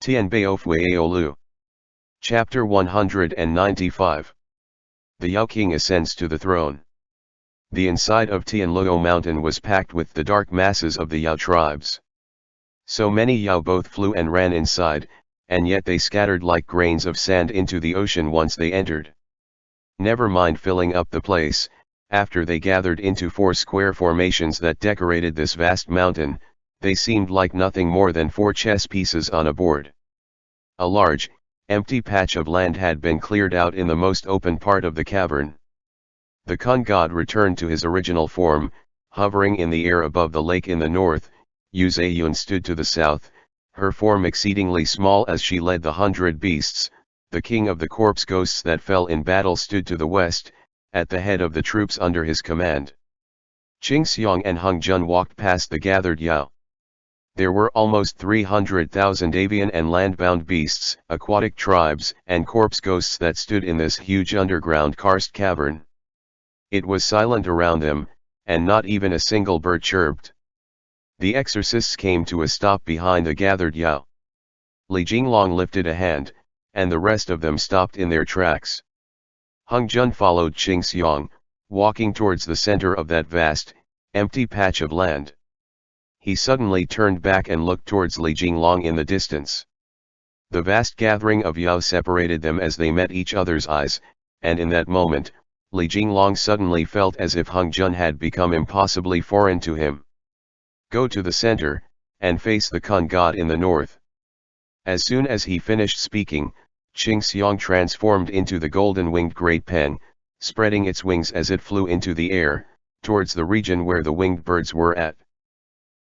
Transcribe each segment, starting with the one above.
Tianbao Fu Yao Lu. Chapter 195. The Yao King ascends to the throne. The inside of Tianluo mountain was packed with the dark masses of the Yao tribes. So many Yao both flew and ran inside, and yet they scattered like grains of sand into the ocean once they entered. Never mind filling up the place, after they gathered into 4 square formations that decorated this vast mountain, they seemed like nothing more than 4 chess pieces on a board. A large, empty patch of land had been cleared out in the most open part of the cavern. The Kun god returned to his original form, hovering in the air above the lake in the north. Yu Zayun stood to the south, her form exceedingly small as she led the 100 beasts. The king of the corpse ghosts that fell in battle stood to the west, at the head of the troops under his command. Qing Xiang and Hung Jun walked past the gathered Yao. There were almost 300,000 avian and land-bound beasts, aquatic tribes, and corpse ghosts that stood in this huge underground karst cavern. It was silent around them, and not even a single bird chirped. The exorcists came to a stop behind the gathered Yao. Li Jinglong lifted a hand, and the rest of them stopped in their tracks. Hung Jun followed Qing Xiang, walking towards the center of that vast, empty patch of land. He suddenly turned back and looked towards Li Jinglong in the distance. The vast gathering of Yao separated them as they met each other's eyes, and in that moment, Li Jinglong suddenly felt as if Hung Jun had become impossibly foreign to him. Go to the center, and face the Kun god in the north. As soon as he finished speaking, Qing Xiang transformed into the golden-winged great peng, spreading its wings as it flew into the air, towards the region where the winged birds were at.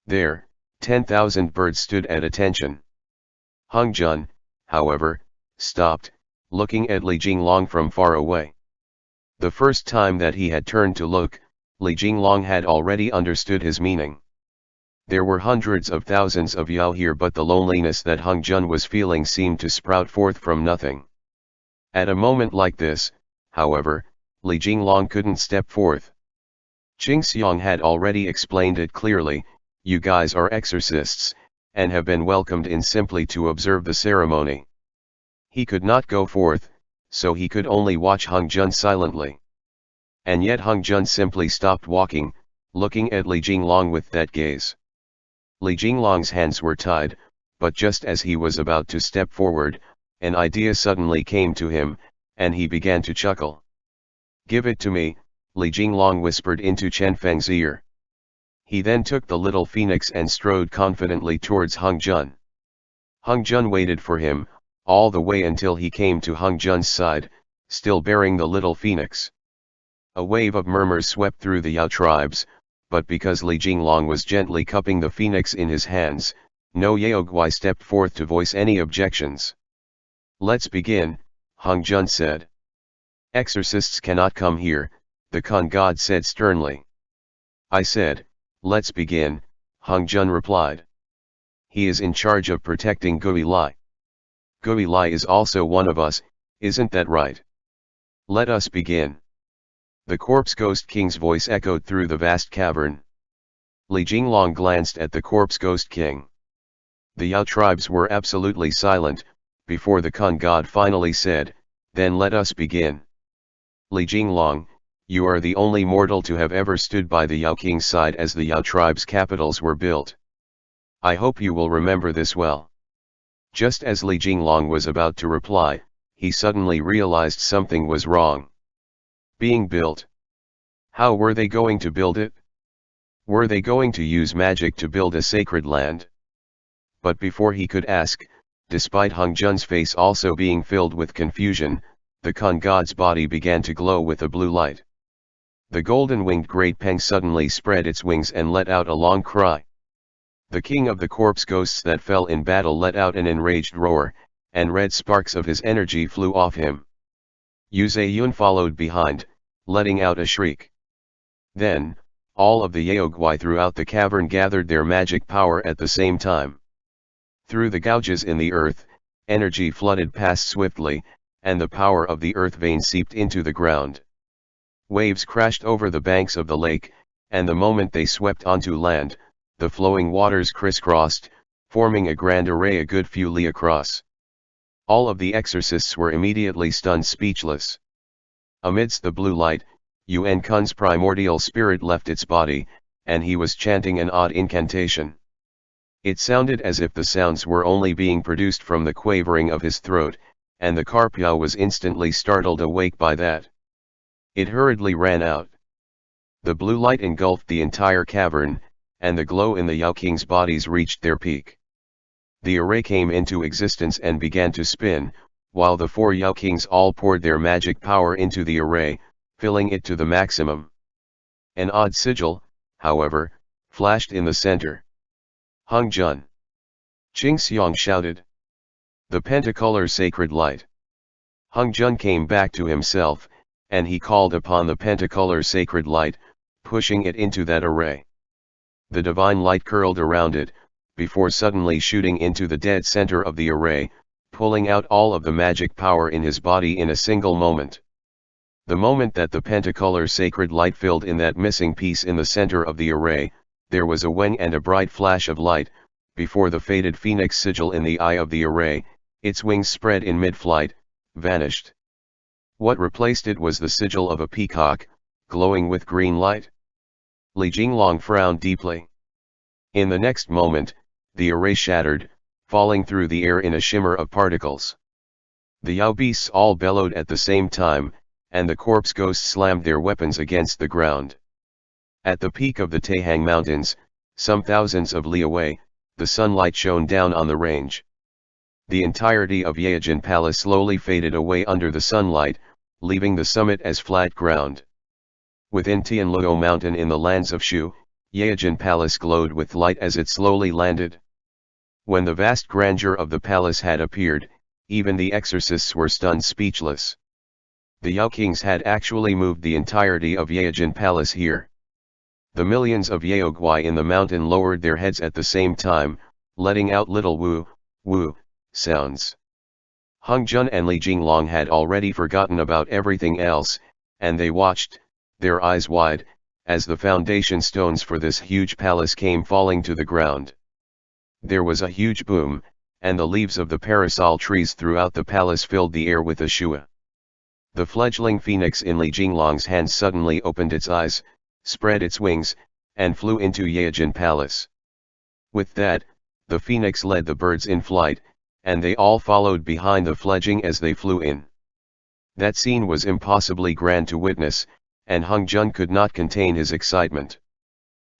There, 10,000 birds stood at attention. Hung Jun, however, stopped, looking at Li Jinglong from far away. The first time that he had turned to look, Li Jinglong had already understood his meaning. There were hundreds of thousands of Yao here, but the loneliness that Hung Jun was feeling seemed to sprout forth from nothing. At a moment like this, however, Li Jinglong couldn't step forth. Qing Xiang had already explained it clearly. You guys are exorcists, and have been welcomed in simply to observe the ceremony. He could not go forth, so he could only watch Hung Jun silently. And yet Hung Jun simply stopped walking, looking at Li Jinglong with that gaze. Li Jinglong's hands were tied, but just as he was about to step forward, an idea suddenly came to him, and he began to chuckle. Give it to me, Li Jinglong whispered into Chen Feng's ear. He then took the little phoenix and strode confidently towards Hung Jun. Hung Jun waited for him, all the way until he came to Hung Jun's side, still bearing the little phoenix. A wave of murmurs swept through the Yao tribes, but because Li Jinglong was gently cupping the phoenix in his hands, no Yaogwai stepped forth to voice any objections. Let's begin, Hung Jun said. Exorcists cannot come here, the Kun god said sternly. I said, let's begin, Hung Jun replied. He is in charge of protecting Gui Lai. Gui Lai is also one of us, isn't that right? Let us begin. The corpse ghost king's voice echoed through the vast cavern. Li Jinglong glanced at the corpse ghost king. The Yao tribes were absolutely silent, before the Kun god finally said, then let us begin. Li Jinglong, you are the only mortal to have ever stood by the Yao king's side as the Yao tribe's capitals were built. I hope you will remember this well. Just as Li Jinglong was about to reply, he suddenly realized something was wrong. Being built. How were they going to build it? Were they going to use magic to build a sacred land? But before he could ask, despite Hung Jun's face also being filled with confusion, the Kun god's body began to glow with a blue light. The golden-winged great peng suddenly spread its wings and let out a long cry. The king of the corpse ghosts that fell in battle let out an enraged roar, and red sparks of his energy flew off him. Yu Zayun followed behind, letting out a shriek. Then, all of the Yaogwai throughout the cavern gathered their magic power at the same time. Through the gouges in the earth, energy flooded past swiftly, and the power of the earth vein seeped into the ground. Waves crashed over the banks of the lake, and the moment they swept onto land, the flowing waters crisscrossed, forming a grand array a good few li across. All of the exorcists were immediately stunned speechless. Amidst the blue light, Yuan Kun's primordial spirit left its body, and he was chanting an odd incantation. It sounded as if the sounds were only being produced from the quavering of his throat, and the Carpio was instantly startled awake by that. It hurriedly ran out. The blue light engulfed the entire cavern, and the glow in the Yao King's bodies reached their peak. The array came into existence and began to spin, while the 4 Yao Kings all poured their magic power into the array, filling it to the maximum. An odd sigil, however, flashed in the center. Hung Jun! Qing Xiang shouted. The pentacolor sacred light. Hung Jun came back to himself, and he called upon the pentacolor sacred light, pushing it into that array. The divine light curled around it, before suddenly shooting into the dead center of the array, pulling out all of the magic power in his body in a single moment. The moment that the pentacolor sacred light filled in that missing piece in the center of the array, there was a wang and a bright flash of light, before the faded phoenix sigil in the eye of the array, its wings spread in mid-flight, vanished. What replaced it was the sigil of a peacock, glowing with green light. Li Jinglong frowned deeply. In the next moment, the array shattered, falling through the air in a shimmer of particles. The Yao beasts all bellowed at the same time, and the corpse ghosts slammed their weapons against the ground. At the peak of the Taihang Mountains, some thousands of li away, the sunlight shone down on the range. The entirety of Yaojin Palace slowly faded away under the sunlight, leaving the summit as flat ground. Within Tianluo Mountain in the lands of Shu, Yaojin Palace glowed with light as it slowly landed. When the vast grandeur of the palace had appeared, even the exorcists were stunned speechless. The Yao Kings had actually moved the entirety of Yaojin Palace here. The millions of Yaoguai in the mountain lowered their heads at the same time, letting out little woo, woo, sounds. Hung Jun and Li Jinglong had already forgotten about everything else, and they watched, their eyes wide, as the foundation stones for this huge palace came falling to the ground. There was a huge boom, and the leaves of the parasol trees throughout the palace filled the air with a shua. The fledgling phoenix in Li Jinglong's hand suddenly opened its eyes, spread its wings, and flew into Yaojin Palace. With that, the phoenix led the birds in flight, and they all followed behind the fledgling as they flew in. That scene was impossibly grand to witness, and Hung Jun could not contain his excitement.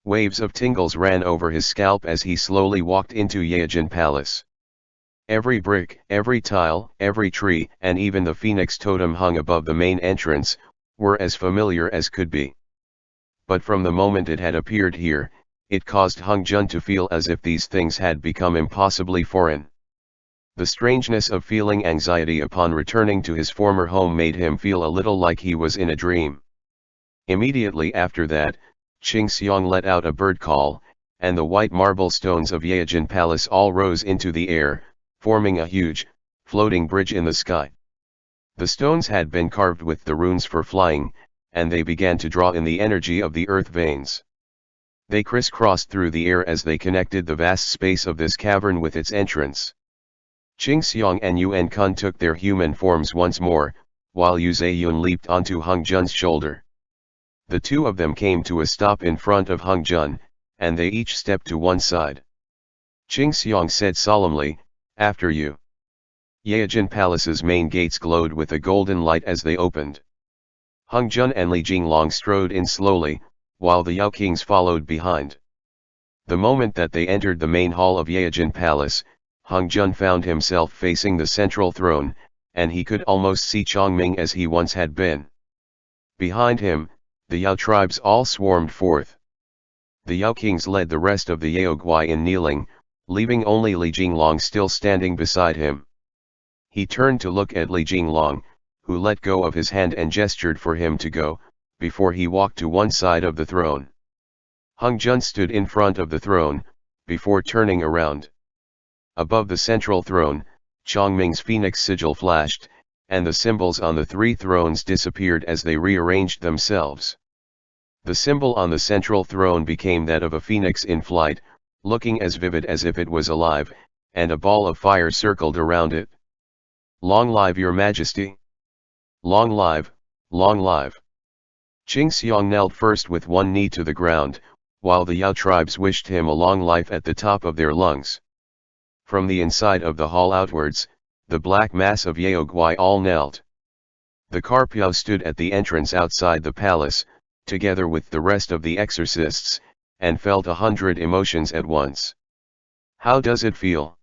Waves of tingles ran over his scalp as he slowly walked into Yaojin Palace. Every brick, every tile, every tree, and even the phoenix totem hung above the main entrance, were as familiar as could be. But from the moment it had appeared here, it caused Hung Jun to feel as if these things had become impossibly foreign. The strangeness of feeling anxiety upon returning to his former home made him feel a little like he was in a dream. Immediately after that, Qing Xiang let out a bird call, and the white marble stones of Yaojin Palace all rose into the air, forming a huge, floating bridge in the sky. The stones had been carved with the runes for flying, and they began to draw in the energy of the earth veins. They crisscrossed through the air as they connected the vast space of this cavern with its entrance. Qing Xiang and Yuan Kun took their human forms once more, while Yu Zayun leaped onto Hung Jun's shoulder. The two of them came to a stop in front of Hung Jun, and they each stepped to one side. Qing Xiang said solemnly, "After you." Yaojin Palace's main gates glowed with a golden light as they opened. Hung Jun and Li Jinglong strode in slowly, while the Yao Kings followed behind. The moment that they entered the main hall of Yaojin Palace, Hung Jun found himself facing the central throne, and he could almost see Chongming as he once had been. Behind him, the Yao tribes all swarmed forth. The Yao Kings led the rest of the Yaoguai in kneeling, leaving only Li Jinglong still standing beside him. He turned to look at Li Jinglong, who let go of his hand and gestured for him to go, before he walked to one side of the throne. Hung Jun stood in front of the throne, before turning around. Above the central throne, Chongming's phoenix sigil flashed, and the symbols on the three thrones disappeared as they rearranged themselves. The symbol on the central throne became that of a phoenix in flight, looking as vivid as if it was alive, and a ball of fire circled around it. "Long live your majesty! Long live, long live!" Qing Xiang knelt first with one knee to the ground, while the Yao tribes wished him a long life at the top of their lungs. From the inside of the hall outwards, the black mass of Yaoguai all knelt. The Carpiao stood at the entrance outside the palace, together with the rest of the exorcists, and felt 100 emotions at once. "How does it feel?"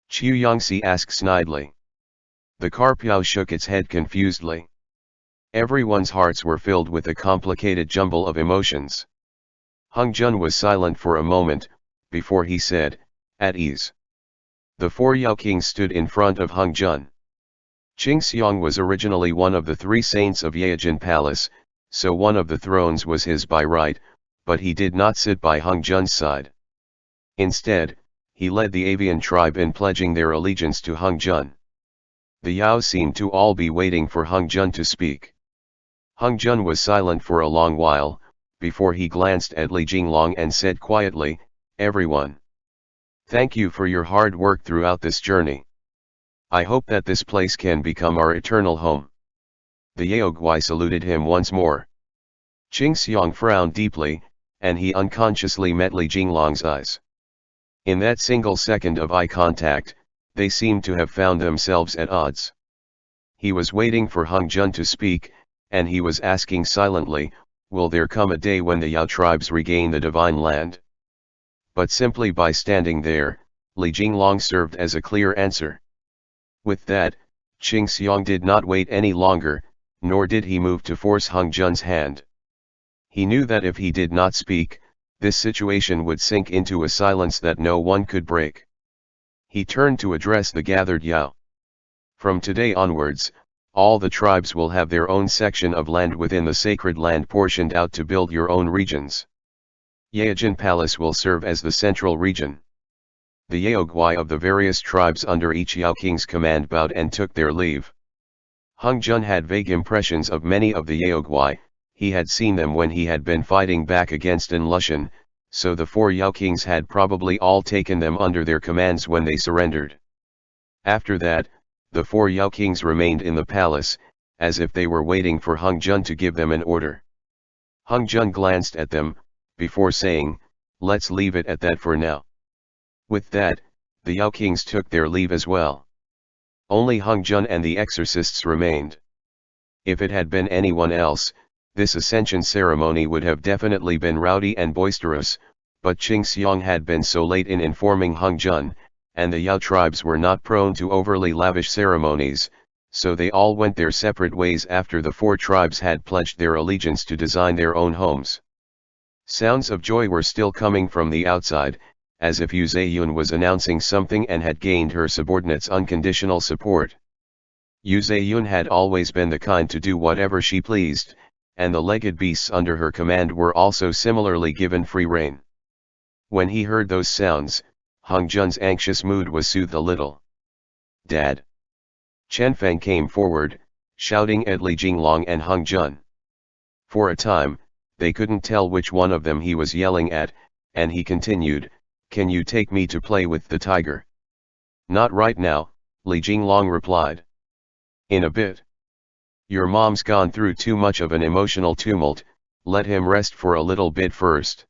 Chu Yangxi asked snidely. The Carpiao shook its head confusedly. Everyone's hearts were filled with a complicated jumble of emotions. Hung Jun was silent for a moment, before he said, "At ease." The 4 Yao kings stood in front of Hung Jun. Qing Xiang was originally one of the 3 saints of Yaojin Palace, so one of the thrones was his by right, but he did not sit by Hung Jun's side. Instead, he led the avian tribe in pledging their allegiance to Hung Jun. The Yao seemed to all be waiting for Hung Jun to speak. Hung Jun was silent for a long while, before he glanced at Li Jinglong and said quietly, "Everyone, thank you for your hard work throughout this journey. I hope that this place can become our eternal home." The Yaoguai saluted him once more. Qing Xiang frowned deeply, and he unconsciously met Li Jinglong's eyes. In that single second of eye contact, they seemed to have found themselves at odds. He was waiting for Hung Jun to speak, and he was asking silently, "Will there come a day when the Yao tribes regain the divine land?" But simply by standing there, Li Jinglong served as a clear answer. With that, Qing Xiang did not wait any longer, nor did he move to force Hung Jun's hand. He knew that if he did not speak, this situation would sink into a silence that no one could break. He turned to address the gathered Yao. "From today onwards, all the tribes will have their own section of land within the sacred land portioned out to build your own regions. Yaojin Palace will serve as the central region." The Yaoguai of the various tribes under each Yao king's command bowed and took their leave. Hung Jun had vague impressions of many of the Yaoguai. He had seen them when he had been fighting back against An Lushan, so the 4 Yao kings had probably all taken them under their commands when they surrendered. After that, the 4 Yao kings remained in the palace, as if they were waiting for Hung Jun to give them an order. Hung Jun glanced at them, before saying, "Let's leave it at that for now." With that, the Yao kings took their leave as well. Only Hung Jun and the exorcists remained. If it had been anyone else, this ascension ceremony would have definitely been rowdy and boisterous, but Qing Xiang had been so late in informing Hung Jun, and the Yao tribes were not prone to overly lavish ceremonies, so they all went their separate ways after the 4 tribes had pledged their allegiance to design their own homes. Sounds of joy were still coming from the outside, as if Yu Zeyun was announcing something and had gained her subordinates' unconditional support. Yu Zeyun had always been the kind to do whatever she pleased, and the legged beasts under her command were also similarly given free rein. When he heard those sounds, Hung Jun's anxious mood was soothed a little. "Dad!" Chen Feng came forward, shouting at Li Jinglong and Hung Jun. For a time, they couldn't tell which one of them he was yelling at, and he continued, "Can you take me to play with the tiger?" "Not right now," Li Jinglong replied. "In a bit. Your mom's gone through too much of an emotional tumult, let him rest for a little bit first."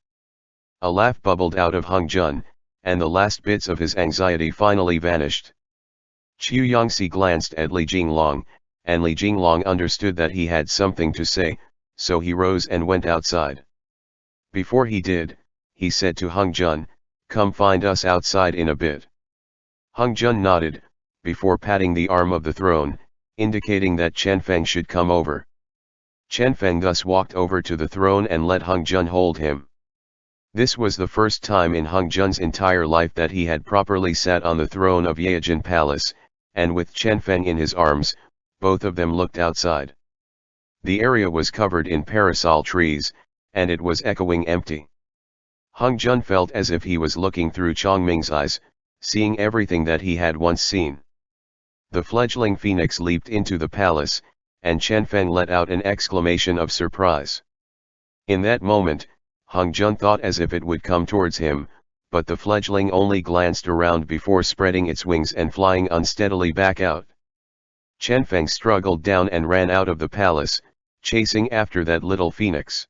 A laugh bubbled out of Hung Jun, and the last bits of his anxiety finally vanished. Chu Yangxi glanced at Li Jinglong, and Li Jinglong understood that he had something to say, so he rose and went outside. Before he did, he said to Hung Jun, "Come find us outside in a bit." Hung Jun nodded, before patting the arm of the throne, indicating that Chen Feng should come over. Chen Feng thus walked over to the throne and let Hung Jun hold him. This was the first time in Hung Jun's entire life that he had properly sat on the throne of Yaojin Palace, and with Chen Feng in his arms, both of them looked outside. The area was covered in parasol trees, and it was echoing empty. Hung Jun felt as if he was looking through Chongming's eyes, seeing everything that he had once seen. The fledgling phoenix leaped into the palace, and Chen Feng let out an exclamation of surprise. In that moment, Hung Jun thought as if it would come towards him, but the fledgling only glanced around before spreading its wings and flying unsteadily back out. Chen Feng struggled down and ran out of the palace, chasing after that little phoenix.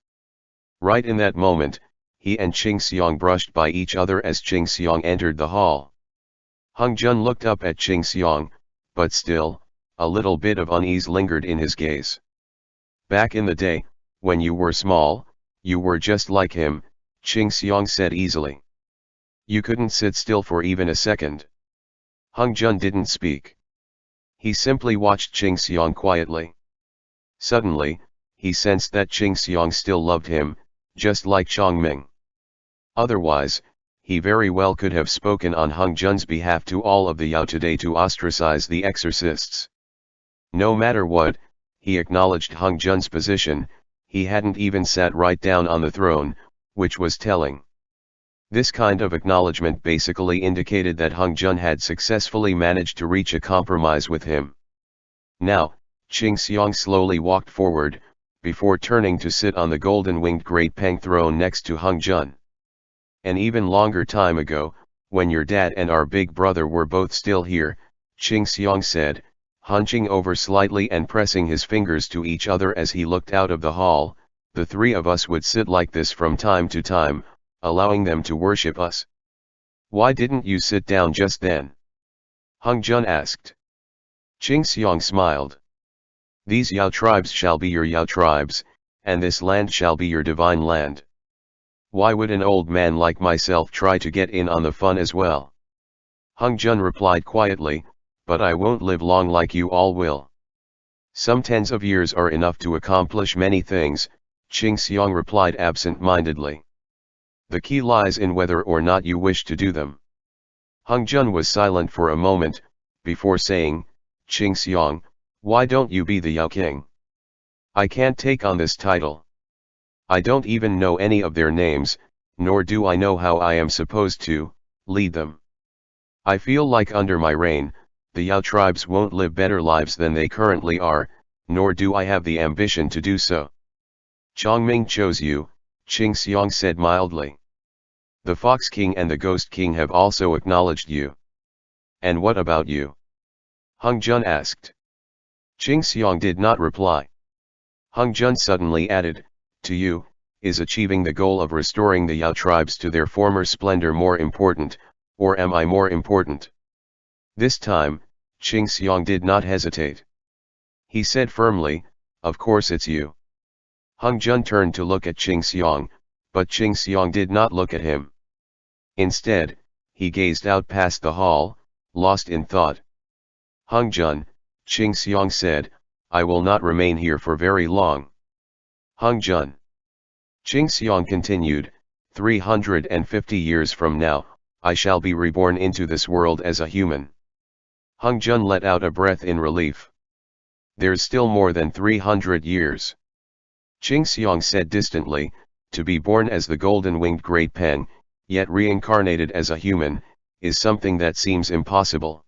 Right in that moment, he and Qing Xiang brushed by each other as Qing Xiang entered the hall. Hung Jun looked up at Qing Xiang, but still, a little bit of unease lingered in his gaze. Back in the day, when you were small, you were just like him, Qing Xiang said easily. You couldn't sit still for even a second. Hung Jun didn't speak. He simply watched Qing Xiang quietly. Suddenly, he sensed that Qing Xiang still loved him, just like Chongming. Otherwise, he very well could have spoken on Hung Jun's behalf to all of the Yao today to ostracize the exorcists. No matter what, he acknowledged Hung Jun's position. He hadn't even sat right down on the throne, which was telling. This kind of acknowledgement basically indicated that Hung Jun had successfully managed to reach a compromise with him. Now, Qing Xiang slowly walked forward, before turning to sit on the golden-winged Great Peng throne next to Hung Jun. An even longer time ago, when your dad and our big brother were both still here, Qing Xiang said, hunching over slightly and pressing his fingers to each other as he looked out of the hall, the three of us would sit like this from time to time, allowing them to worship us. Why didn't you sit down just then? Hung Jun asked. Qing Xiang smiled. These Yao tribes shall be your Yao tribes, and this land shall be your divine land. Why would an old man like myself try to get in on the fun as well? Hung Jun replied quietly, but I won't live long like you all will. Some tens of years are enough to accomplish many things, Qing Xiang replied absent-mindedly. The key lies in whether or not you wish to do them. Hung Jun was silent for a moment, before saying, Qing Xiang, why don't you be the Yao King? I can't take on this title. I don't even know any of their names, nor do I know how I am supposed to lead them. I feel like under my reign, the Yao tribes won't live better lives than they currently are, nor do I have the ambition to do so. Chongming chose you, Qing Xiang said mildly. The Fox King and the Ghost King have also acknowledged you. And what about you? Hung Jun asked. Qing Xiang did not reply. Hung Jun suddenly added, to you, is achieving the goal of restoring the Yao tribes to their former splendor more important, or am I more important? This time, Qing Xiang did not hesitate. He said firmly, of course it's you. Hung Jun turned to look at Qing Xiang, but Qing Xiang did not look at him. Instead, he gazed out past the hall, lost in thought. Hung Jun, Qing Xiang said, I will not remain here for very long. Hung Jun. Qing Xiang continued, 350 years from now, I shall be reborn into this world as a human. Hung Jun let out a breath in relief. There's still more than 300 years. Qing Xiang said distantly, to be born as the golden-winged Great Peng, yet reincarnated as a human, is something that seems impossible.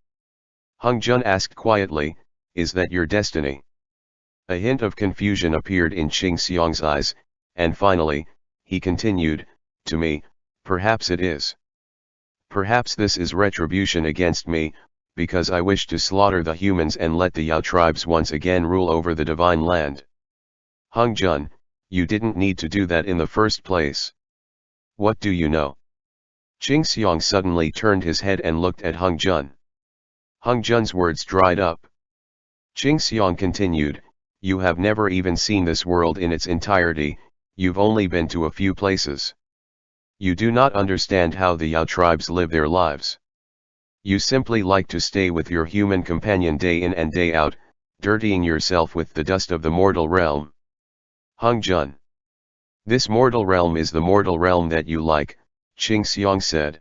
Hung Jun asked quietly, is that your destiny? A hint of confusion appeared in Qing Xiang's eyes, and finally, he continued, to me, perhaps it is. Perhaps this is retribution against me, because I wish to slaughter the humans and let the Yao tribes once again rule over the divine land. Hung Jun, you didn't need to do that in the first place. What do you know? Qing Xiang suddenly turned his head and looked at Hung Jun. Hung Jun's words dried up. Qing Xiang continued, you have never even seen this world in its entirety, you've only been to a few places. You do not understand how the Yao tribes live their lives. You simply like to stay with your human companion day in and day out, dirtying yourself with the dust of the mortal realm. Hung Jun. This mortal realm is the mortal realm that you like, Qing Xiang said.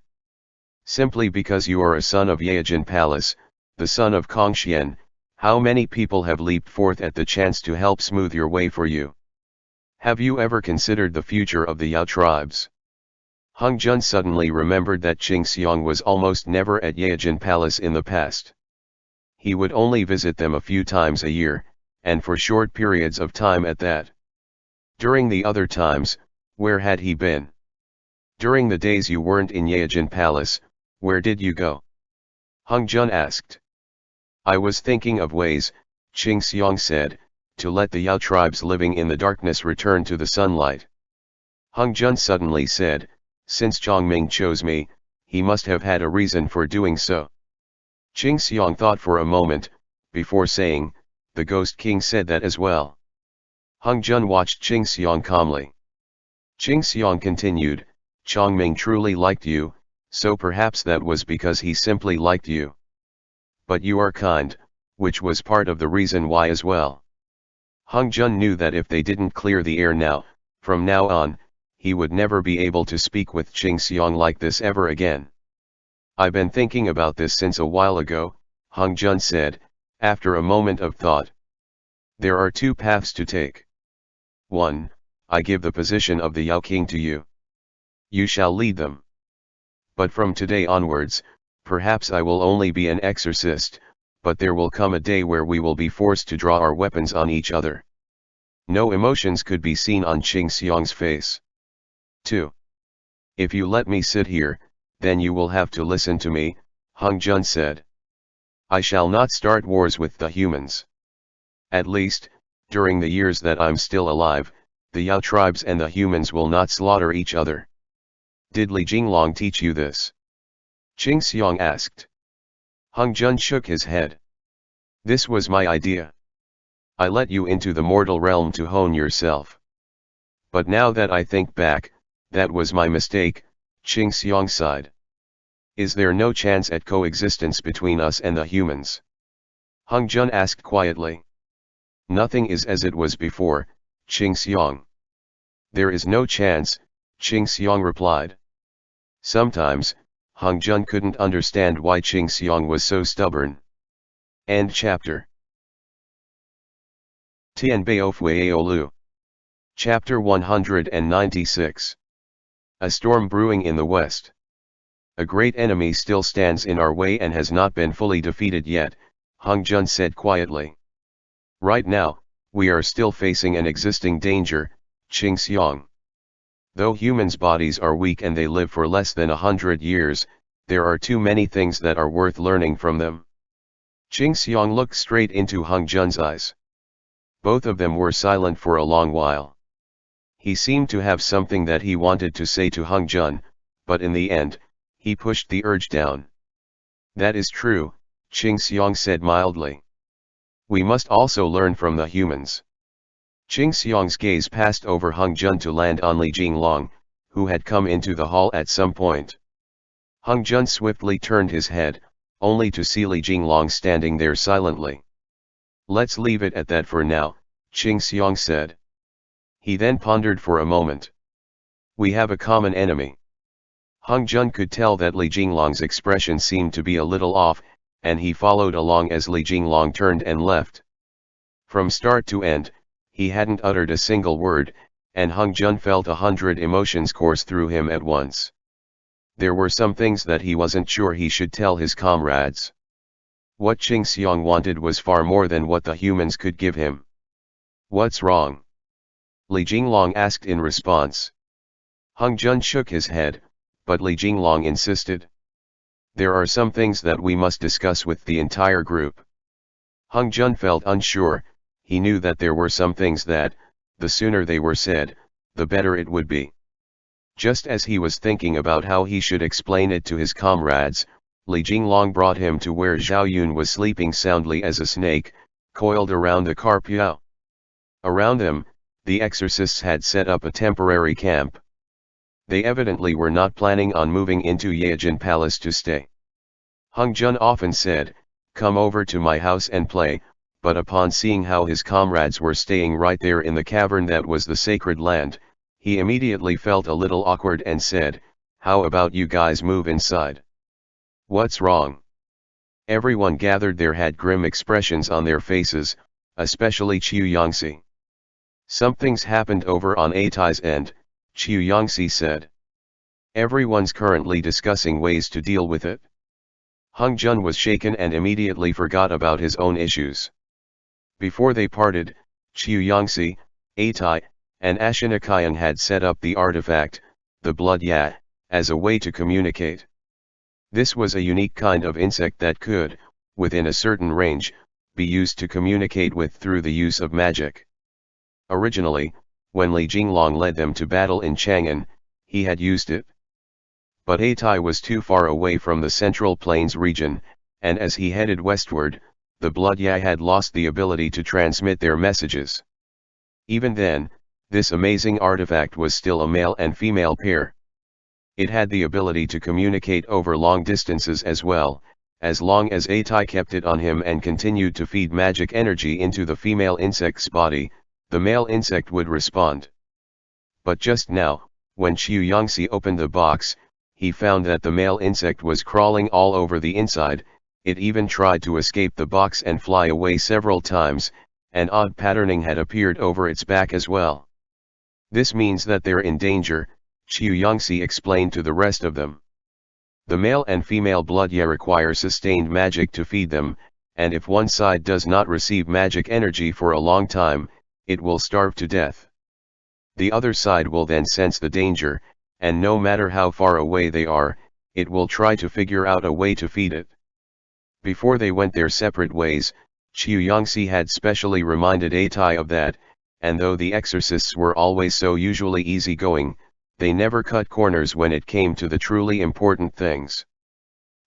Simply because you are a son of Yejin Palace, the son of Kongxian, how many people have leaped forth at the chance to help smooth your way for you? Have you ever considered the future of the Yao tribes? Hung Jun suddenly remembered that Qing Xiang was almost never at Yejin Palace in the past. He would only visit them a few times a year, and for short periods of time at that. During the other times, where had he been? During the days you weren't in Yejin Palace, where did you go? Hung Jun asked. I was thinking of ways, Qing Xiang said, to let the Yao tribes living in the darkness return to the sunlight. Hung Jun suddenly said, since Zhongming chose me, he must have had a reason for doing so. Qing Xiang thought for a moment, before saying, the Ghost King said that as well. Hung Jun watched Qing Xiang calmly. Qing Xiang continued, Zhongming truly liked you, so perhaps that was because he simply liked you. But you are kind, which was part of the reason why as well. Hung Jun knew that if they didn't clear the air now, from now on, he would never be able to speak with Qing Xiang like this ever again. I've been thinking about this since a while ago, Hung Jun said, after a moment of thought. There are two paths to take. 1. I give the position of the Yao King to you. You shall lead them. But from today onwards, perhaps I will only be an exorcist, but there will come a day where we will be forced to draw our weapons on each other. No emotions could be seen on Qing Xiang's face. 2. If you let me sit here, then you will have to listen to me, Hung Jun said. I shall not start wars with the humans. At least, during the years that I'm still alive, the Yao tribes and the humans will not slaughter each other. Did Li Jinglong teach you this? Qing Xiang asked. Hung Jun shook his head. This was my idea. I let you into the mortal realm to hone yourself. But now that I think back, that was my mistake, Qing Xiang sighed. Is there no chance at coexistence between us and the humans? Hung Jun asked quietly. Nothing is as it was before, Qing Xiang. There is no chance, Qing Xiang replied. Sometimes, Hung Jun couldn't understand why Qing Xiang was so stubborn. End chapter. Tianbao Fu Yao Lu. Chapter 196. A storm brewing in the west. A great enemy still stands in our way and has not been fully defeated yet, Hung Jun said quietly. Right now, we are still facing an existing danger, Qing Xiang. Though humans' bodies are weak and they live for less than 100 years, there are too many things that are worth learning from them. Qing Xiang looked straight into Hung Jun's eyes. Both of them were silent for a long while. He seemed to have something that he wanted to say to Hung Jun, but in the end, he pushed the urge down. That is true, Qing Xiang said mildly. We must also learn from the humans. Qing Xiang's gaze passed over Hung Jun to land on Li Jinglong, who had come into the hall at some point. Hung Jun swiftly turned his head, only to see Li Jinglong standing there silently. Let's leave it at that for now, Qing Xiang said. He then pondered for a moment. We have a common enemy. Hung Jun could tell that Li Jinglong's expression seemed to be a little off, and he followed along as Li Jinglong turned and left. From start to end, he hadn't uttered a single word, and Hung Jun felt 100 emotions course through him at once. There were some things that he wasn't sure he should tell his comrades. What Qing Xiang wanted was far more than what the humans could give him. What's wrong? Li Jinglong asked in response. Hung Jun shook his head, but Li Jinglong insisted. There are some things that we must discuss with the entire group. Hung Jun felt unsure. He knew that there were some things that, the sooner they were said, the better it would be. Just as he was thinking about how he should explain it to his comrades, Li Jinglong brought him to where Zhao Yun was sleeping soundly as a snake, coiled around the carpiao. Around them, the exorcists had set up a temporary camp. They evidently were not planning on moving into Yejin Palace to stay. Hung Jun often said, "Come over to my house and play," but upon seeing how his comrades were staying right there in the cavern that was the sacred land, he immediately felt a little awkward and said, "How about you guys move inside?" "What's wrong?" Everyone gathered there had grim expressions on their faces, especially Qiu Yangxi. "Something's happened over on Atai's end," Qiu Yangxi said. "Everyone's currently discussing ways to deal with it." Hung Jun was shaken and immediately forgot about his own issues. Before they parted, Qiu Yangxi, Atai, and Ashinakayan had set up the artifact, the blood ya, as a way to communicate. This was a unique kind of insect that could, within a certain range, be used to communicate with through the use of magic. Originally, when Li Jinglong led them to battle in Chang'an, he had used it. But Atai was too far away from the Central Plains region, and as he headed westward, the Blood Yi had lost the ability to transmit their messages. Even then, this amazing artifact was still a male and female pair. It had the ability to communicate over long distances as well, as long as Atai kept it on him and continued to feed magic energy into the female insect's body, the male insect would respond. But just now, when Qiu Yangxi opened the box, he found that the male insect was crawling all over the inside. It even tried to escape the box and fly away several times, and odd patterning had appeared over its back as well. This means that they're in danger, Qiu Yangxi explained to the rest of them. The male and female blood yi require sustained magic to feed them, and if one side does not receive magic energy for a long time, it will starve to death. The other side will then sense the danger, and no matter how far away they are, it will try to figure out a way to feed it. Before they went their separate ways, Qiu Yangxi had specially reminded Atai of that, and though the exorcists were always so usually easygoing, they never cut corners when it came to the truly important things.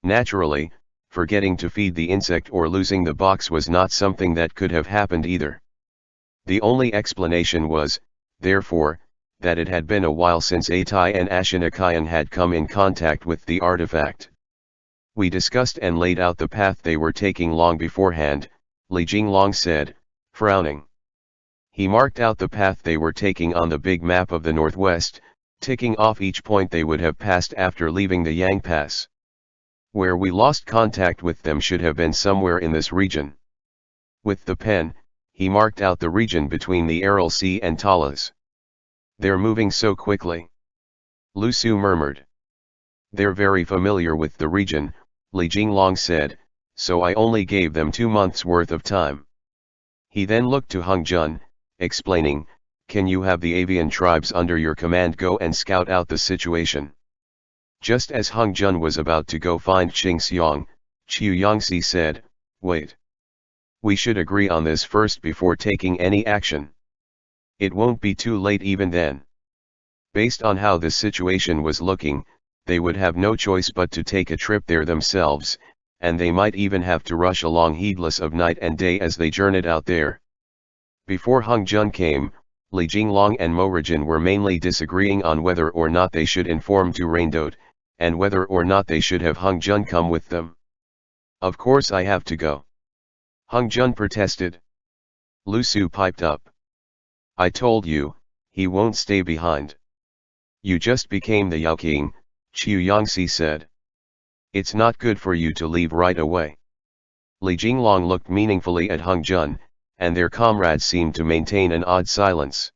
Naturally, forgetting to feed the insect or losing the box was not something that could have happened either. The only explanation was, therefore, that it had been a while since Atai and Ashinakayan had come in contact with the artifact. We discussed and laid out the path they were taking long beforehand, Li Jinglong said, frowning. He marked out the path they were taking on the big map of the northwest, ticking off each point they would have passed after leaving the Yang Pass. Where we lost contact with them should have been somewhere in this region. With the pen, he marked out the region between the Aral Sea and Talas. They're moving so quickly. Lu Su murmured. They're very familiar with the region, Li Jinglong said, so I only gave them 2 months' worth of time. He then looked to Hung Jun, explaining, can you have the avian tribes under your command go and scout out the situation? Just as Hung Jun was about to go find Qing Xiang, Qiu Yangxi said, wait. We should agree on this first before taking any action. It won't be too late even then. Based on how this situation was looking, they would have no choice but to take a trip there themselves, and they might even have to rush along heedless of night and day as they journeyed out there. Before Hung Jun came, Li Jinglong and Mo Rijin were mainly disagreeing on whether or not they should inform Tu Raindot, and whether or not they should have Hung Jun come with them. Of course I have to go. Hung Jun protested. Lu Su piped up. I told you, he won't stay behind. You just became the Yao King, Qiu Yangxi said. It's not good for you to leave right away. Li Jinglong looked meaningfully at Hung Jun, and their comrades seemed to maintain an odd silence.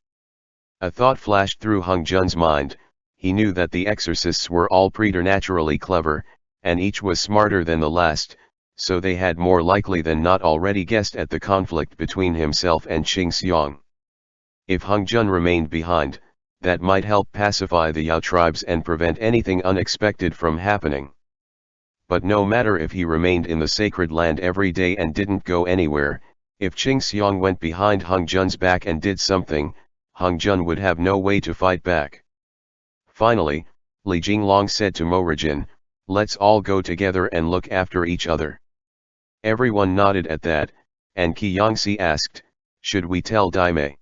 A thought flashed through Hung Jun's mind. He knew that the exorcists were all preternaturally clever, and each was smarter than the last, so they had more likely than not already guessed at the conflict between himself and Qing Xiang. If Hung Jun remained behind, that might help pacify the Yao tribes and prevent anything unexpected from happening. But no matter if he remained in the sacred land every day and didn't go anywhere, if Qing Xiang went behind Hung Jun's back and did something, Hung Jun would have no way to fight back. Finally, Li Jinglong said to Mo Rijin, let's all go together and look after each other. Everyone nodded at that, and Qi Yangxi asked, should we tell Daimei?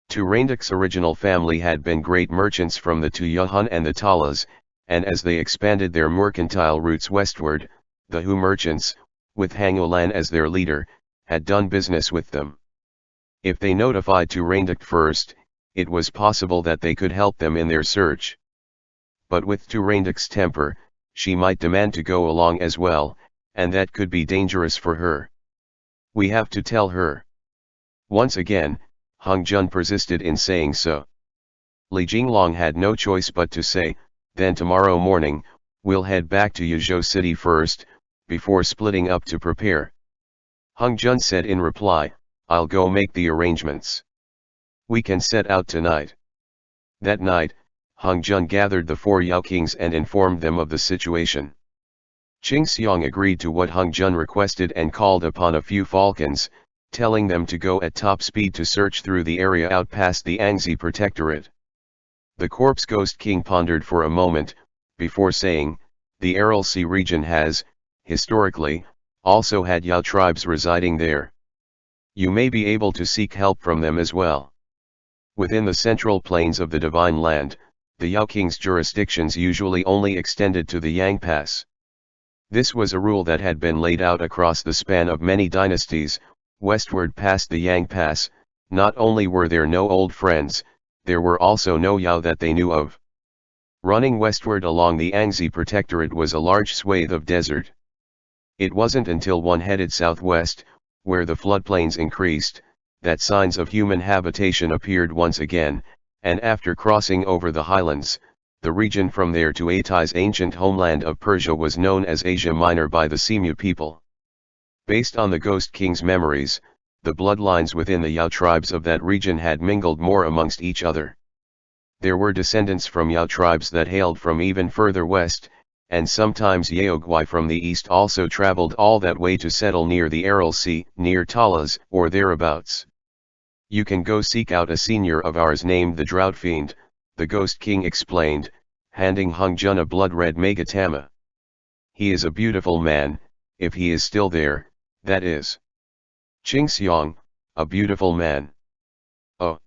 Tu Raindok's original family had been great merchants from the Tuyuhan and the Talas, and as they expanded their mercantile routes westward, the Hu merchants, with Hang Ulan as their leader, had done business with them. If they notified Tu Raindok first, it was possible that they could help them in their search. But with Tu Raindok's temper, she might demand to go along as well, and that could be dangerous for her. We have to tell her. Once again, Hung Jun persisted in saying so. Li Jinglong had no choice but to say, then tomorrow morning, we'll head back to Yuzhou City first, before splitting up to prepare. Hung Jun said in reply, I'll go make the arrangements. We can set out tonight. That night, Hung Jun gathered the 4 Yao kings and informed them of the situation. Qing Xiang agreed to what Hung Jun requested and called upon a few falcons, telling them to go at top speed to search through the area out past the Angzi Protectorate. The corpse ghost king pondered for a moment, before saying, the Aral Sea region has, historically, also had Yao tribes residing there. You may be able to seek help from them as well. Within the central plains of the Divine Land, the Yao king's jurisdictions usually only extended to the Yang Pass. This was a rule that had been laid out across the span of many dynasties. Westward past the Yang Pass, not only were there no old friends, there were also no Yao that they knew of. Running westward along the Angzi Protectorate was a large swathe of desert. It wasn't until one headed southwest, where the floodplains increased, that signs of human habitation appeared once again, and after crossing over the highlands, the region from there to Atai's ancient homeland of Persia was known as Asia Minor by the Simu people. Based on the Ghost King's memories, the bloodlines within the Yao tribes of that region had mingled more amongst each other. There were descendants from Yao tribes that hailed from even further west, and sometimes Yaogwai from the east also traveled all that way to settle near the Aral Sea, near Talas, or thereabouts. You can go seek out a senior of ours named the Drought Fiend, the Ghost King explained, handing Hung Jun a blood-red Megatama. He is a beautiful man, if he is still there, that is. Qing Xiang, a beautiful man. Oh.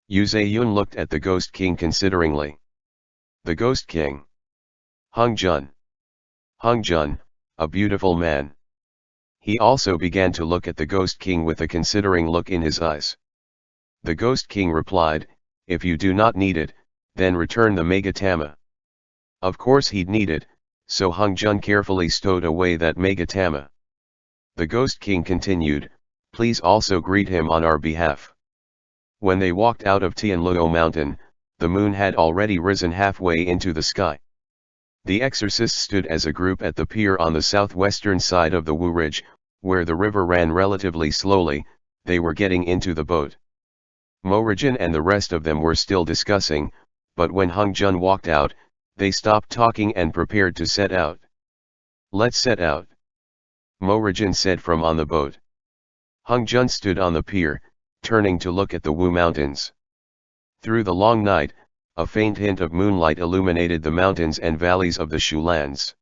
Yu Zayun looked at the Ghost King consideringly. The Ghost King. Hung Jun. Hung Jun, a beautiful man. He also began to look at the Ghost King with a considering look in his eyes. The Ghost King replied, if you do not need it, then return the Megatama. Of course he'd need it, so Hung Jun carefully stowed away that Megatama. The Ghost King continued, please also greet him on our behalf. When they walked out of Tianluo Mountain, the moon had already risen halfway into the sky. The exorcists stood as a group at the pier on the southwestern side of the Wu Ridge, where the river ran relatively slowly. They were getting into the boat. Morrigan and the rest of them were still discussing, but when Hung Jun walked out, they stopped talking and prepared to set out. Let's set out, Morrigan said from on the boat. Hung Jun stood on the pier, turning to look at the Wu Mountains. Through the long night, a faint hint of moonlight illuminated the mountains and valleys of the Shulands.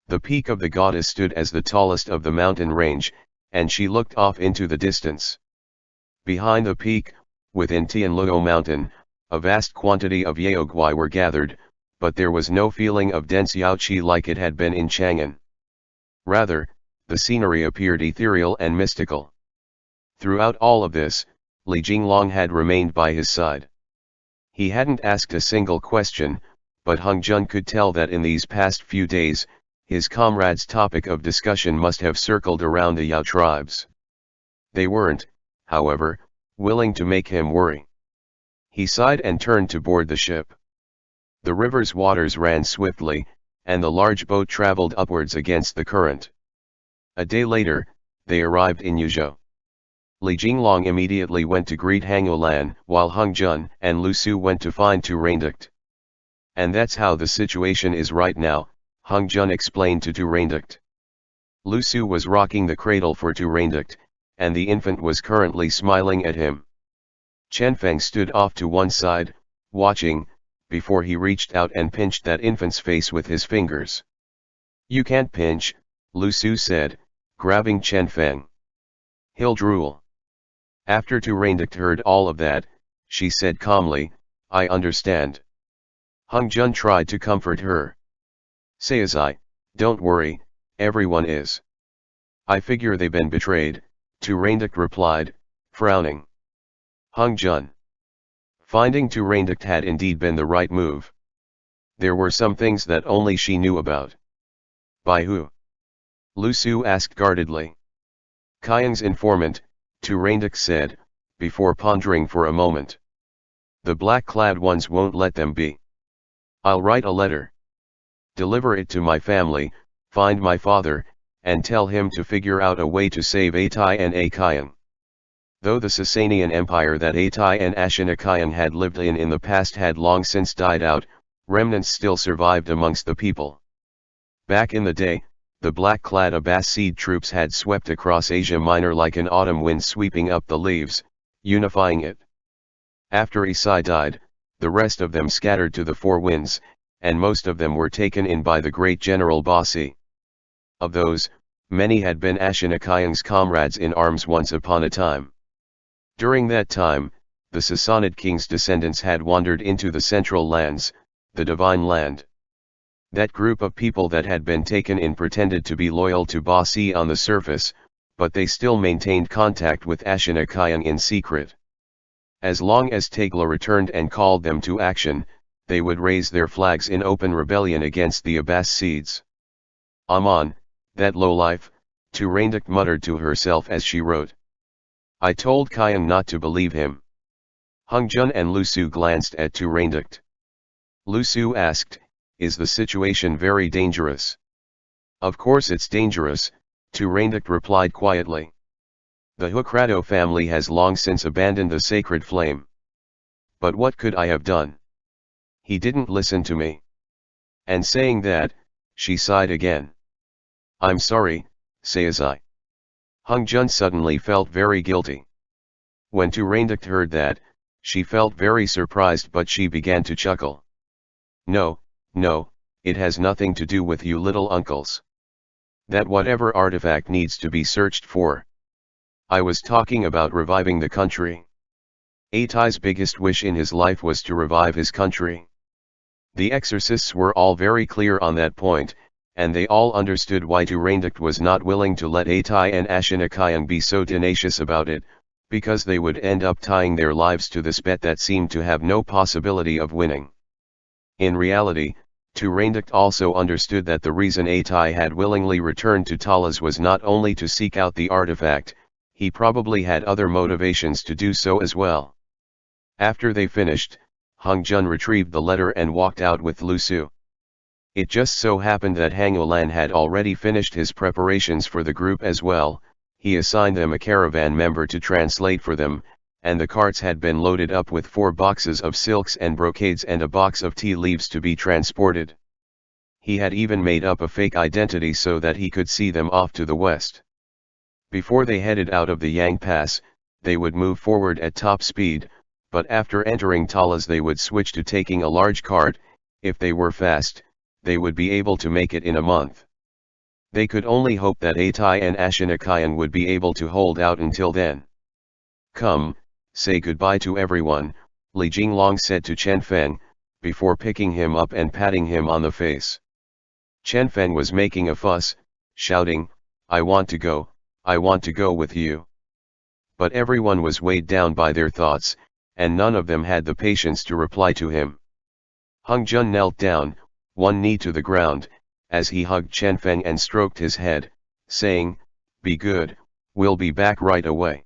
The peak of the goddess stood as the tallest of the mountain range, and she looked off into the distance. Behind the peak, within Tianluo Mountain, a vast quantity of Yaogwai were gathered, but there was no feeling of dense Yao Qi like it had been in Chang'an. Rather, the scenery appeared ethereal and mystical. Throughout all of this, Li Jinglong had remained by his side. He hadn't asked a single question, but Hung Jun could tell that in these past few days, his comrades' topic of discussion must have circled around the Yao tribes. They weren't, however, willing to make him worry. He sighed and turned to board the ship. The river's waters ran swiftly, and the large boat traveled upwards against the current. A day later, they arrived in Yuzhou. Li Jinglong immediately went to greet Hangulan, while Hung Jun and Lu Su went to find Tu Reinduct. And that's how the situation is right now, Hung Jun explained to Tu Reinduct. Lu Su was rocking the cradle for Tu Reinduct, and the infant was currently smiling at him. Chen Feng stood off to one side, watching, before he reached out and pinched that infant's face with his fingers. You can't pinch, Lu Su said, grabbing Chen Feng. He'll drool. After Tu Reinduct heard all of that, she said calmly, I understand. Hung Jun tried to comfort her. Say as I, don't worry, everyone is. I figure they've been betrayed, Tu Reinduct replied, frowning. Hung Jun. Finding Tu Reinduct had indeed been the right move. There were some things that only she knew about. By who? Lu Su asked guardedly. Kayang's informant, Tu Reinduct said, before pondering for a moment. The black-clad ones won't let them be. I'll write a letter. Deliver it to my family, find my father, and tell him to figure out a way to save Atai and Kayang. Though the Sasanian Empire that Atai and Ashanakayan had lived in the past had long since died out, remnants still survived amongst the people. Back in the day, the black-clad Abbasid troops had swept across Asia Minor like an autumn wind sweeping up the leaves, unifying it. After Isai died, the rest of them scattered to the four winds, and most of them were taken in by the great general Basi. Of those, many had been Ashanakayan's comrades in arms once upon a time. During that time, the Sassanid king's descendants had wandered into the central lands, the divine land. That group of people that had been taken in pretended to be loyal to Basi on the surface, but they still maintained contact with Ashanakayan in secret. As long as Tegla returned and called them to action, they would raise their flags in open rebellion against the Abbasids. Aman, that lowlife, Turandak muttered to herself as she wrote. I told Kayan not to believe him. Hungjun and Lusu glanced at Turandak. Lusu asked, is the situation very dangerous? Of course it's dangerous, Turandak replied quietly. The Hukrado family has long since abandoned the sacred flame. But what could I have done? He didn't listen to me. And saying that, she sighed again. I'm sorry, Sayazai. Hungjun suddenly felt very guilty. When Turandak heard that, she felt very surprised, but she began to chuckle. No, it has nothing to do with you little uncles. That whatever artifact needs to be searched for. I was talking about reviving the country. Atai's biggest wish in his life was to revive his country. The exorcists were all very clear on that point, and they all understood why Turandak was not willing to let Atai and Ashanakayan be so tenacious about it, because they would end up tying their lives to this bet that seemed to have no possibility of winning. In reality, Turandak also understood that the reason Atai had willingly returned to Talas was not only to seek out the artifact, he probably had other motivations to do so as well. After they finished, Hungjun retrieved the letter and walked out with Lusu. It just so happened that Hangolan had already finished his preparations for the group as well. He assigned them a caravan member to translate for them, and the carts had been loaded up with 4 boxes of silks and brocades and a box of tea leaves to be transported. He had even made up a fake identity so that he could see them off to the west. Before they headed out of the Yang Pass, they would move forward at top speed, but after entering Talas they would switch to taking a large cart. If they were fast, they would be able to make it in a month. They could only hope that Atai and Ashanakayan would be able to hold out until then. Come, say goodbye to everyone, Li Jinglong said to Chen Feng, before picking him up and patting him on the face. Chen Feng was making a fuss, shouting, I want to go with you. But everyone was weighed down by their thoughts, and none of them had the patience to reply to him. Hungjun knelt down, one knee to the ground, as he hugged Chen Feng and stroked his head, saying, Be good, we'll be back right away.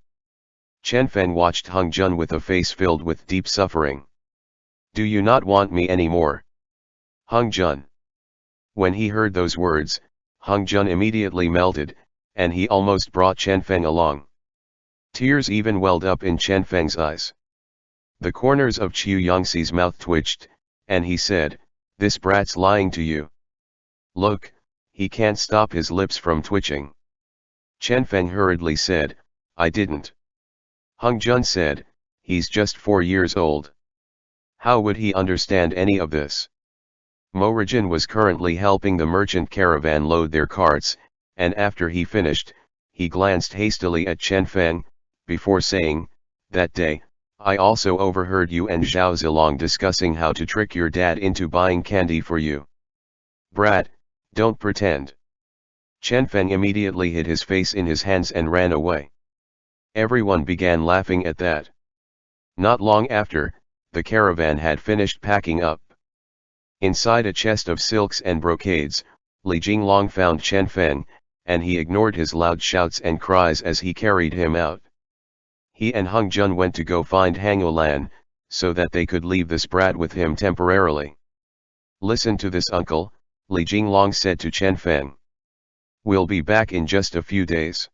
Chen Feng watched Hungjun with a face filled with deep suffering. Do you not want me anymore? Hungjun. When he heard those words, Hungjun immediately melted, and he almost brought Chen Feng along. Tears even welled up in Chen Feng's eyes. The corners of Chu Yangxi's mouth twitched, and he said, This brat's lying to you. Look, he can't stop his lips from twitching. Chen Feng hurriedly said, I didn't. Hungjun said, He's just 4 years old. How would he understand any of this? Morajin was currently helping the merchant caravan load their carts, and after he finished, he glanced hastily at Chen Feng, before saying, That day, I also overheard you and Zhao Zilong discussing how to trick your dad into buying candy for you. Brat, don't pretend. Chen Feng immediately hid his face in his hands and ran away. Everyone began laughing at that. Not long after, the caravan had finished packing up. Inside a chest of silks and brocades, Li Jinglong found Chen Feng, and he ignored his loud shouts and cries as he carried him out. He and Hungjun went to go find Hangolan, so that they could leave this brat with him temporarily. Listen to this, uncle, Li Jinglong said to Chen Feng. We'll be back in just a few days.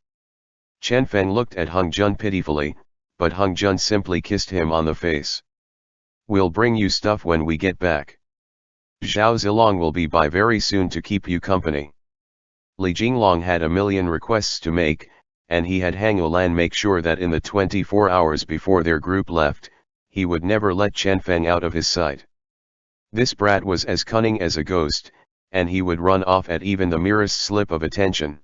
Chen Feng looked at Hungjun pitifully, but Hung Jun simply kissed him on the face. "We'll bring you stuff when we get back. Zhao Zilong will be by very soon to keep you company." Li Jinglong had a million requests to make, and he had Hang Olan make sure that in the 24 hours before their group left, he would never let Chen Feng out of his sight. This brat was as cunning as a ghost, and he would run off at even the merest slip of attention.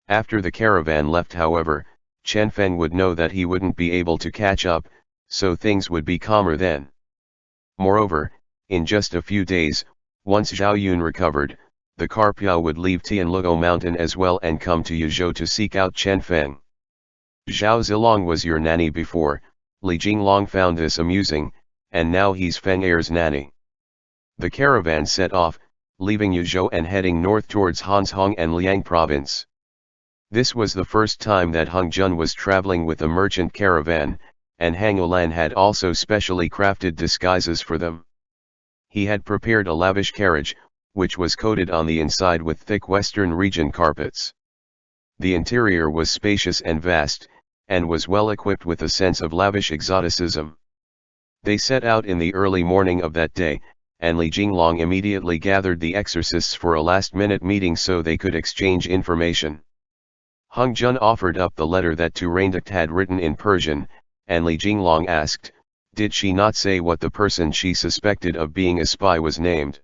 After the caravan left, however, Chen Feng would know that he wouldn't be able to catch up, so things would be calmer then. Moreover, in just a few days, once Zhao Yun recovered, the Carpio would leave Tianluo Mountain as well and come to Yuzhou to seek out Chen Feng. Zhao Zilong was your nanny before, Li Jinglong found this amusing, and now he's Feng Er's nanny. The caravan set off, leaving Yuzhou and heading north towards Hanzhong and Liang province. This was the first time that Hung Jun was traveling with a merchant caravan, and Hang Olan had also specially crafted disguises for them. He had prepared a lavish carriage, which was coated on the inside with thick western region carpets. The interior was spacious and vast, and was well equipped with a sense of lavish exoticism. They set out in the early morning of that day, and Li Jinglong immediately gathered the exorcists for a last-minute meeting so they could exchange information. Hung Jun offered up the letter that Turandict had written in Persian, and Li Jinglong asked, did she not say what the person she suspected of being a spy was named?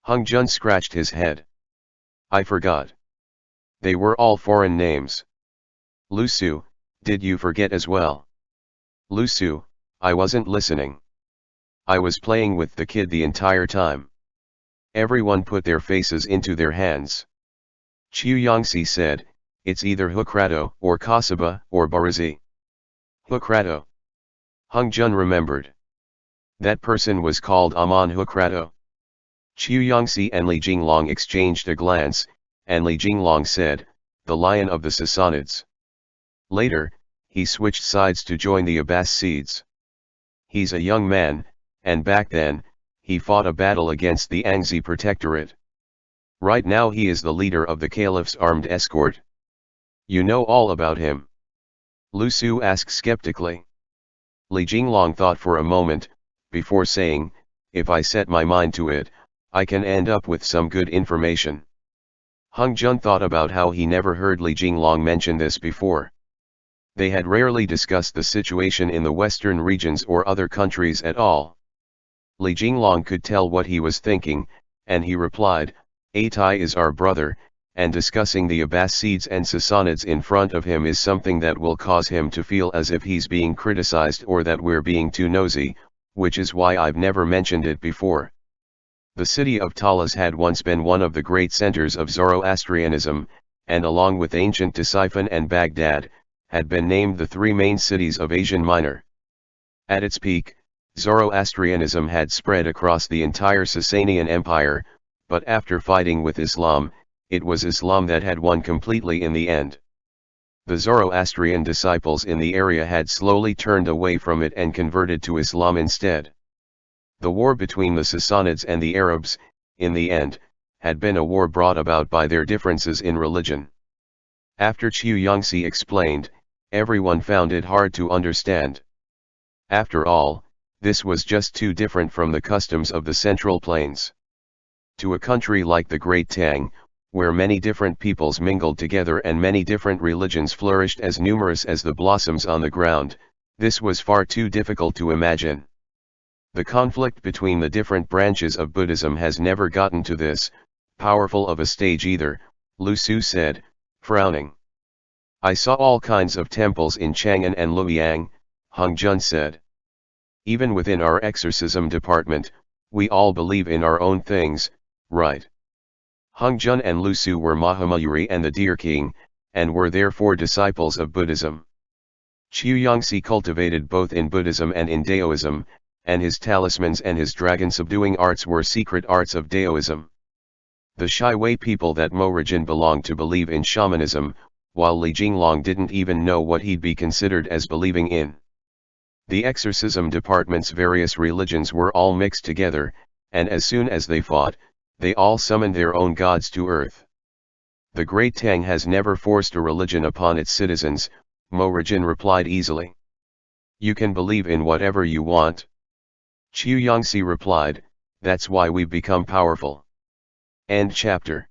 Hung Jun scratched his head. I forgot. They were all foreign names. Lu Su, did you forget as well? Lu Su, I wasn't listening. I was playing with the kid the entire time. Everyone put their faces into their hands. Chu Yangxi said, it's either Hukrato or Kasaba or Barazi. Hukrato. Hung Jun remembered. That person was called Aman Hukrato. Chu Yangxi and Li Jinglong exchanged a glance, and Li Jinglong said, the lion of the Sassanids. Later, he switched sides to join the Abbasids. He's a young man, and back then, he fought a battle against the Angzi Protectorate. Right now he is the leader of the Caliph's armed escort. You know all about him? Lu Su asked skeptically. Li Jinglong thought for a moment, before saying, if I set my mind to it, I can end up with some good information. Hung Jun thought about how he never heard Li Jinglong mention this before. They had rarely discussed the situation in the western regions or other countries at all. Li Jinglong could tell what he was thinking, and he replied, Atai is our brother, and discussing the Abbasids and Sassanids in front of him is something that will cause him to feel as if he's being criticized or that we're being too nosy, which is why I've never mentioned it before. The city of Talas had once been one of the great centers of Zoroastrianism, and along with ancient Ctesiphon and Baghdad, had been named the three main cities of Asia Minor. At its peak, Zoroastrianism had spread across the entire Sasanian Empire, but after fighting with Islam, it was Islam that had won completely in the end. The Zoroastrian disciples in the area had slowly turned away from it and converted to Islam instead. The war between the Sassanids and the Arabs, in the end, had been a war brought about by their differences in religion. After Chu Yangxi explained, everyone found it hard to understand. After all, this was just too different from the customs of the Central Plains. To a country like the Great Tang, where many different peoples mingled together and many different religions flourished as numerous as the blossoms on the ground, this was far too difficult to imagine. The conflict between the different branches of Buddhism has never gotten to this powerful of a stage either, Lu Su said, frowning. I saw all kinds of temples in Chang'an and Luoyang, Hung Jun said. Even within our exorcism department, we all believe in our own things, right? Hung Jun and Lu Su were Mahamayuri and the Deer King, and were therefore disciples of Buddhism. Chu Yangxi cultivated both in Buddhism and in Daoism, and his talismans and his dragon-subduing arts were secret arts of Daoism. The Shiwei people that Mo Rijin belonged to believe in shamanism, while Li Jinglong didn't even know what he'd be considered as believing in. The exorcism department's various religions were all mixed together, and as soon as they fought, they all summoned their own gods to earth. The Great Tang has never forced a religion upon its citizens, Mo Rijin replied easily. You can believe in whatever you want. Chu Yongxi replied, that's why we become powerful. End chapter.